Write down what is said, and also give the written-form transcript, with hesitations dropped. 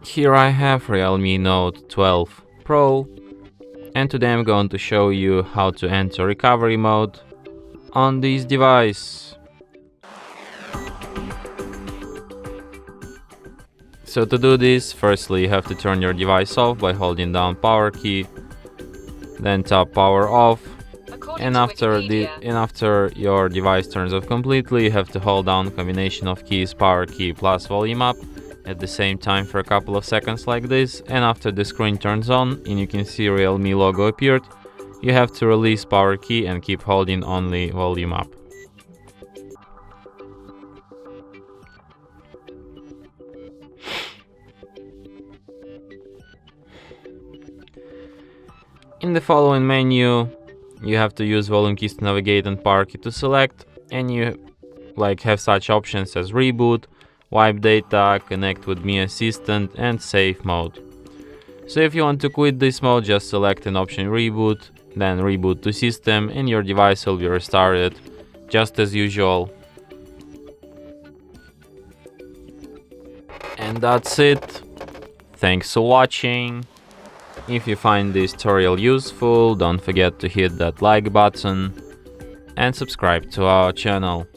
Here I have REDMI Note 12 Pro, and today I'm going to show you how to enter recovery mode on this device. So to do this, firstly you have to turn your device off by holding down power key, then tap power off, and after your device turns off completely, you have to hold down combination of keys power key plus volume up at the same time for a couple of seconds like this, and after the screen turns on and you can see Realme logo appeared, you have to release power key and keep holding only volume up. In the following menu, you have to use volume keys to navigate and power key to select, and you have such options as reboot, wipe data, connect with Mi Assistant, and safe mode. So if you want to quit this mode, just select an option reboot, then reboot to system, and your device will be restarted just as usual. And that's it. Thanks for watching. If you find this tutorial useful, don't forget to hit that like button and subscribe to our channel.